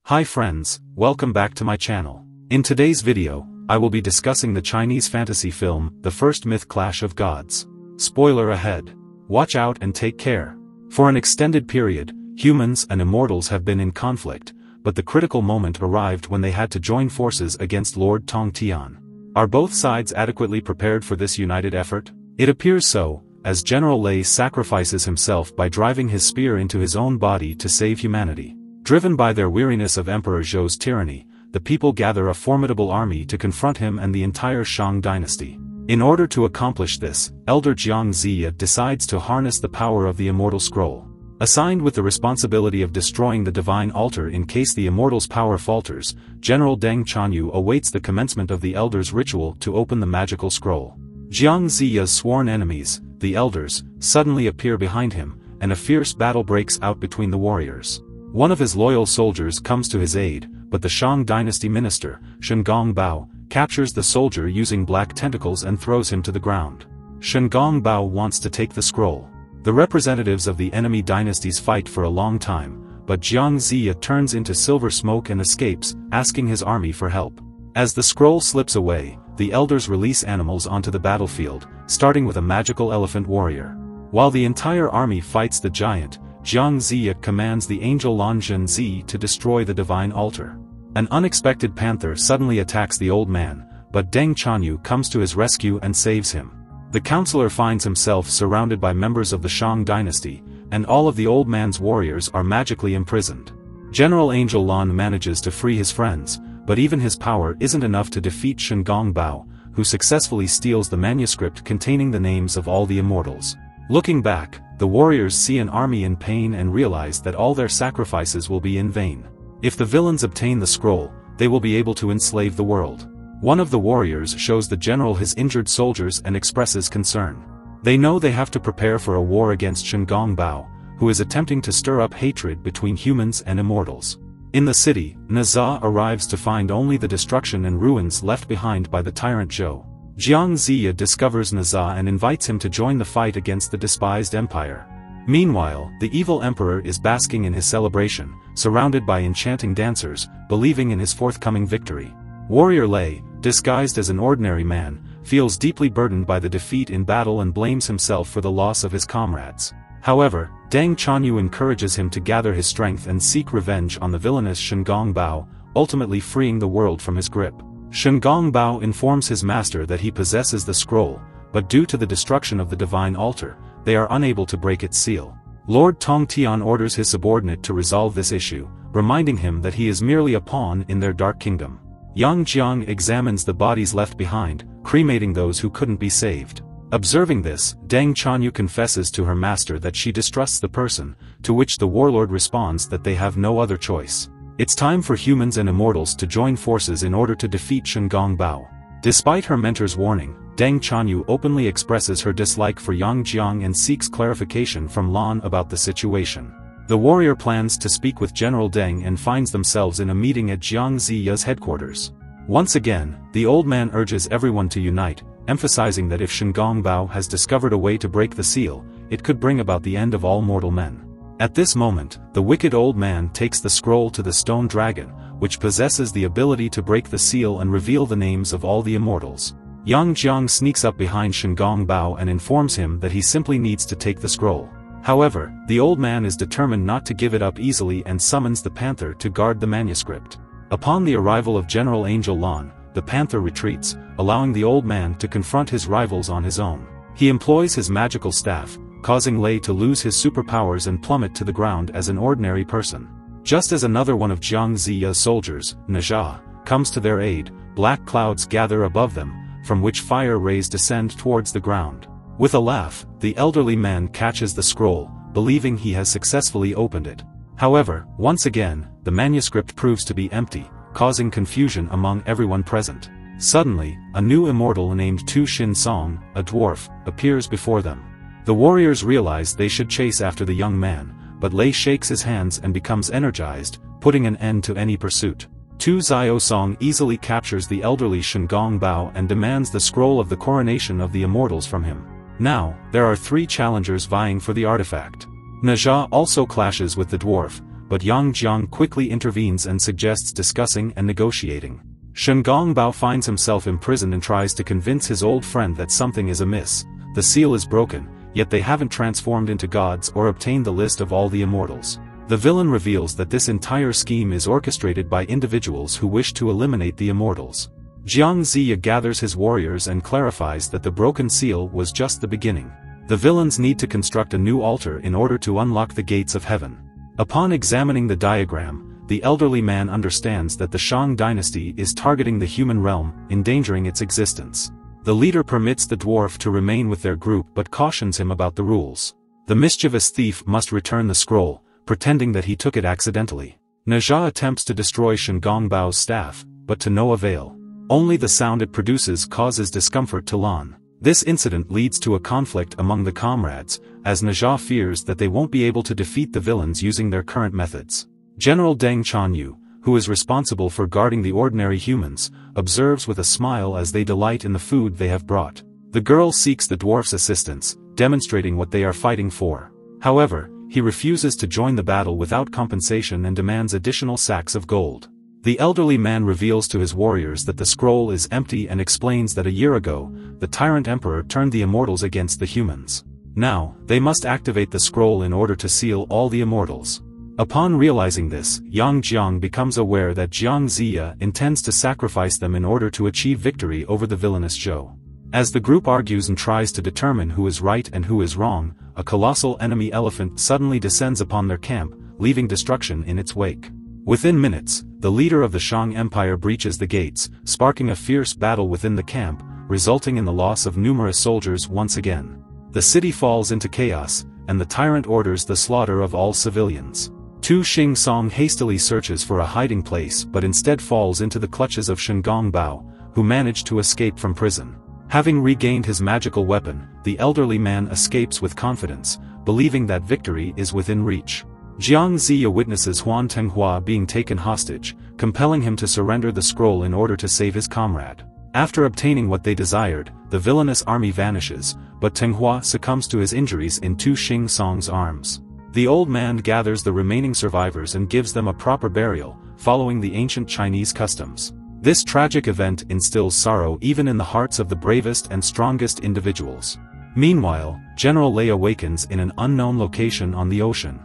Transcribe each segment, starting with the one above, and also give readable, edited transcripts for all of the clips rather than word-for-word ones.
Hi friends, welcome back to my channel. In today's video, I will be discussing the Chinese fantasy film, The First Myth Clash of Gods. Spoiler ahead. Watch out and take care. For an extended period, humans and immortals have been in conflict, but the critical moment arrived when they had to join forces against Lord Tong Tian. Are both sides adequately prepared for this united effort? It appears so, as General Lei sacrifices himself by driving his spear into his own body to save humanity. Driven by their weariness of Emperor Zhou's tyranny, the people gather a formidable army to confront him and the entire Shang dynasty. In order to accomplish this, Elder Jiang Ziya decides to harness the power of the Immortal Scroll. Assigned with the responsibility of destroying the Divine Altar in case the Immortal's power falters, General Deng Chanyu awaits the commencement of the Elder's ritual to open the magical scroll. Jiang Ziya's sworn enemies, the Elders, suddenly appear behind him, and a fierce battle breaks out between the warriors. One of his loyal soldiers comes to his aid, but the Shang dynasty minister, Shen Gongbao, captures the soldier using black tentacles and throws him to the ground. Shen Gongbao wants to take the scroll. The representatives of the enemy dynasties fight for a long time, but Jiang Ziya turns into silver smoke and escapes, asking his army for help. As the scroll slips away, the elders release animals onto the battlefield, starting with a magical elephant warrior. While the entire army fights the giant, Jiang Ziya commands the angel Lan Zhenzi to destroy the divine altar. An unexpected panther suddenly attacks the old man, but Deng Chanyu comes to his rescue and saves him. The counselor finds himself surrounded by members of the Shang dynasty, and all of the old man's warriors are magically imprisoned. General Angel Lan manages to free his friends, but even his power isn't enough to defeat Shen Gongbao, who successfully steals the manuscript containing the names of all the immortals. Looking back, the warriors see an army in pain and realize that all their sacrifices will be in vain. If the villains obtain the scroll, they will be able to enslave the world. One of the warriors shows the general his injured soldiers and expresses concern. They know they have to prepare for a war against Shen Gongbao, who is attempting to stir up hatred between humans and immortals. In the city, Naza arrives to find only the destruction and ruins left behind by the tyrant Zhou. Jiang Ziya discovers Naza and invites him to join the fight against the despised empire. Meanwhile, the evil emperor is basking in his celebration, surrounded by enchanting dancers, believing in his forthcoming victory. Warrior Lei, disguised as an ordinary man, feels deeply burdened by the defeat in battle and blames himself for the loss of his comrades. However, Deng Chanyu encourages him to gather his strength and seek revenge on the villainous Shen Gongbao, ultimately freeing the world from his grip. Shen Gongbao informs his master that he possesses the scroll, but due to the destruction of the divine altar, they are unable to break its seal. Lord Tong Tian orders his subordinate to resolve this issue, reminding him that he is merely a pawn in their dark kingdom. Yang Jiang examines the bodies left behind, cremating those who couldn't be saved. Observing this, Deng Chanyu confesses to her master that she distrusts the person, to which the warlord responds that they have no other choice. It's time for humans and immortals to join forces in order to defeat Shen Gongbao. Despite her mentor's warning, Deng Chanyu openly expresses her dislike for Yang Jiang and seeks clarification from Lan about the situation. The warrior plans to speak with General Deng and finds themselves in a meeting at Jiang Ziya's headquarters. Once again, the old man urges everyone to unite, emphasizing that if Shen Gongbao has discovered a way to break the seal, it could bring about the end of all mortal men. At this moment, the wicked old man takes the scroll to the stone dragon, which possesses the ability to break the seal and reveal the names of all the immortals. Yang Jiang sneaks up behind Shen Gongbao and informs him that he simply needs to take the scroll. However, the old man is determined not to give it up easily and summons the panther to guard the manuscript. Upon the arrival of General Angel Lan, the panther retreats, allowing the old man to confront his rivals on his own. He employs his magical staff, causing Lei to lose his superpowers and plummet to the ground as an ordinary person. Just as another one of Jiang Ziya's soldiers, Naja, comes to their aid, black clouds gather above them, from which fire rays descend towards the ground. With a laugh, the elderly man catches the scroll, believing he has successfully opened it. However, once again, the manuscript proves to be empty, causing confusion among everyone present. Suddenly, a new immortal named Tu Shin Song, a dwarf, appears before them. The warriors realize they should chase after the young man, but Lei shakes his hands and becomes energized, putting an end to any pursuit. Tu Xiao Song easily captures the elderly Shen Gongbao and demands the scroll of the coronation of the immortals from him. Now, there are 3 challengers vying for the artifact. Naja also clashes with the dwarf, but Yang Jiang quickly intervenes and suggests discussing and negotiating. Shen Gongbao finds himself imprisoned and tries to convince his old friend that something is amiss. The seal is broken, yet they haven't transformed into gods or obtained the list of all the immortals. The villain reveals that this entire scheme is orchestrated by individuals who wish to eliminate the immortals. Jiang Ziya gathers his warriors and clarifies that the broken seal was just the beginning. The villains need to construct a new altar in order to unlock the gates of heaven. Upon examining the diagram, the elderly man understands that the Shang dynasty is targeting the human realm, endangering its existence. The leader permits the dwarf to remain with their group but cautions him about the rules. The mischievous thief must return the scroll, pretending that he took it accidentally. Naja attempts to destroy Shen Gongbao's staff, but to no avail. Only the sound it produces causes discomfort to Lan. This incident leads to a conflict among the comrades, as Naja fears that they won't be able to defeat the villains using their current methods. General Deng Chanyu, who is responsible for guarding the ordinary humans, observes with a smile as they delight in the food they have brought. The girl seeks the dwarf's assistance, demonstrating what they are fighting for. However, he refuses to join the battle without compensation and demands additional sacks of gold. The elderly man reveals to his warriors that the scroll is empty and explains that a year ago, the tyrant emperor turned the immortals against the humans. Now, they must activate the scroll in order to seal all the immortals. Upon realizing this, Yang Jiang becomes aware that Jiang Ziya intends to sacrifice them in order to achieve victory over the villainous Zhou. As the group argues and tries to determine who is right and who is wrong, a colossal enemy elephant suddenly descends upon their camp, leaving destruction in its wake. Within minutes, the leader of the Shang Empire breaches the gates, sparking a fierce battle within the camp, resulting in the loss of numerous soldiers once again. The city falls into chaos, and the tyrant orders the slaughter of all civilians. Tu Xing hastily searches for a hiding place but instead falls into the clutches of Shen Gongbao, who managed to escape from prison. Having regained his magical weapon, the elderly man escapes with confidence, believing that victory is within reach. Jiang Ziya witnesses Huan Tenghua being taken hostage, compelling him to surrender the scroll in order to save his comrade. After obtaining what they desired, the villainous army vanishes, but Tenghua succumbs to his injuries in Tu Xing's arms. The old man gathers the remaining survivors and gives them a proper burial, following the ancient Chinese customs. This tragic event instills sorrow even in the hearts of the bravest and strongest individuals. Meanwhile, General Lei awakens in an unknown location on the ocean.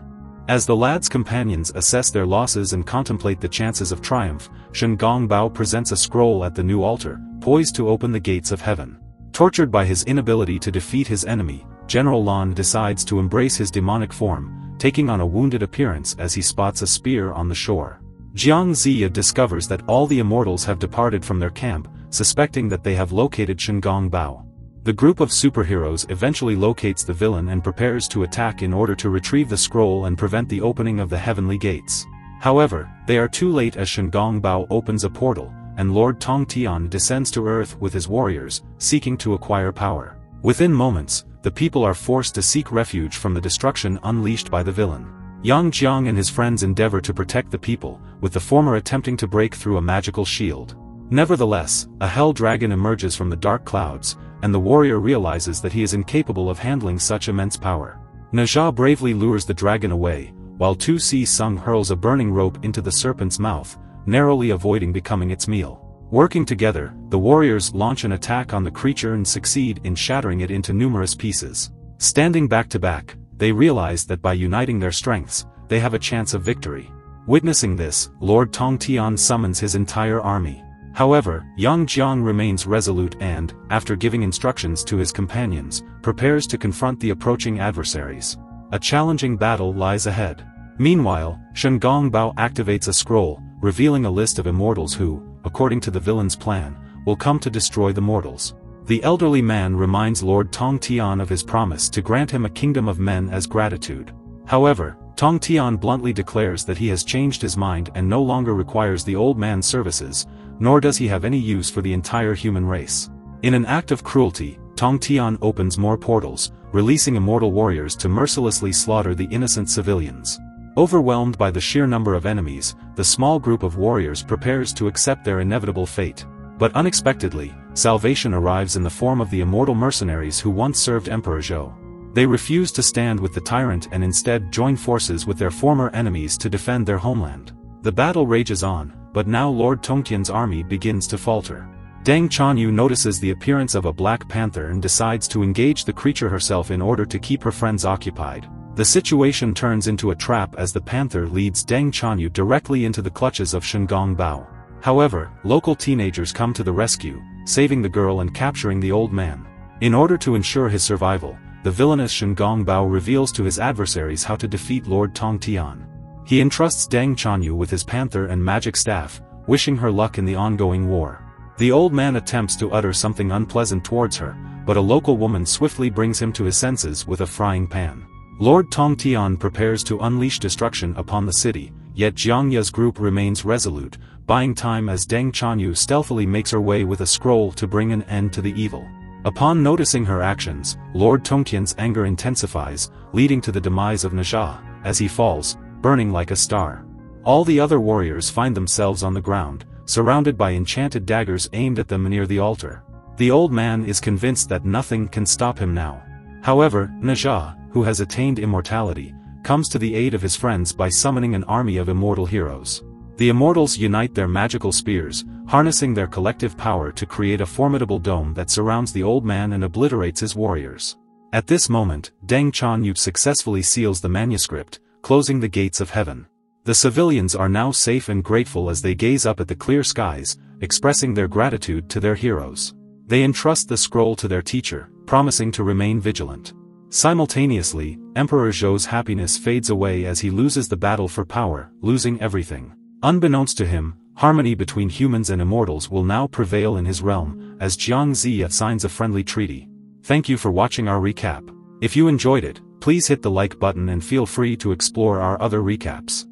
As the lad's companions assess their losses and contemplate the chances of triumph, Shen Gongbao presents a scroll at the new altar, poised to open the gates of heaven. Tortured by his inability to defeat his enemy, General Lan decides to embrace his demonic form, taking on a wounded appearance as he spots a spear on the shore. Jiang Ziya discovers that all the immortals have departed from their camp, suspecting that they have located Shen Gongbao. The group of superheroes eventually locates the villain and prepares to attack in order to retrieve the scroll and prevent the opening of the heavenly gates. However, they are too late as Shen Gongbao opens a portal, and Lord Tong Tian descends to Earth with his warriors, seeking to acquire power. Within moments, the people are forced to seek refuge from the destruction unleashed by the villain. Yang Jiang and his friends endeavor to protect the people, with the former attempting to break through a magical shield. Nevertheless, a hell dragon emerges from the dark clouds, and the warrior realizes that he is incapable of handling such immense power. Naja bravely lures the dragon away, while Tu Si-sung hurls a burning rope into the serpent's mouth, narrowly avoiding becoming its meal. Working together, the warriors launch an attack on the creature and succeed in shattering it into numerous pieces. Standing back to back, they realize that by uniting their strengths, they have a chance of victory. Witnessing this, Lord Tong Tian summons his entire army. However, Yang Jiang remains resolute and, after giving instructions to his companions, prepares to confront the approaching adversaries. A challenging battle lies ahead. Meanwhile, Shen Gongbao activates a scroll, revealing a list of immortals who, according to the villain's plan, will come to destroy the mortals. The elderly man reminds Lord Tong Tian of his promise to grant him a kingdom of men as gratitude. However, Tong Tian bluntly declares that he has changed his mind and no longer requires the old man's services, nor does he have any use for the entire human race. In an act of cruelty, Tong Tian opens more portals, releasing immortal warriors to mercilessly slaughter the innocent civilians. Overwhelmed by the sheer number of enemies, the small group of warriors prepares to accept their inevitable fate. But unexpectedly, salvation arrives in the form of the immortal mercenaries who once served Emperor Zhou. They refuse to stand with the tyrant and instead join forces with their former enemies to defend their homeland. The battle rages on, but now Lord Tongtian's army begins to falter. Deng Chanyu notices the appearance of a black panther and decides to engage the creature herself in order to keep her friends occupied. The situation turns into a trap as the panther leads Deng Chanyu directly into the clutches of Shengong Bao. However, local teenagers come to the rescue, saving the girl and capturing the old man. In order to ensure his survival, the villainous Shengong Bao reveals to his adversaries how to defeat Lord Tongtian. He entrusts Deng Chanyu with his panther and magic staff, wishing her luck in the ongoing war. The old man attempts to utter something unpleasant towards her, but a local woman swiftly brings him to his senses with a frying pan. Lord Tongtian prepares to unleash destruction upon the city, yet Jiang Ye's group remains resolute, buying time as Deng Chanyu stealthily makes her way with a scroll to bring an end to the evil. Upon noticing her actions, Lord Tongtian's anger intensifies, leading to the demise of Naja, as he falls, burning like a star. All the other warriors find themselves on the ground, surrounded by enchanted daggers aimed at them near the altar. The old man is convinced that nothing can stop him now. However, Naja, who has attained immortality, comes to the aid of his friends by summoning an army of immortal heroes. The immortals unite their magical spears, harnessing their collective power to create a formidable dome that surrounds the old man and obliterates his warriors. At this moment, Deng Chanyu successfully seals the manuscript, closing the gates of heaven. The civilians are now safe and grateful as they gaze up at the clear skies, expressing their gratitude to their heroes. They entrust the scroll to their teacher, promising to remain vigilant. Simultaneously, Emperor Zhou's happiness fades away as he loses the battle for power, losing everything. Unbeknownst to him, harmony between humans and immortals will now prevail in his realm, as Jiang Ziya signs a friendly treaty. Thank you for watching our recap. If you enjoyed it, please hit the like button and feel free to explore our other recaps.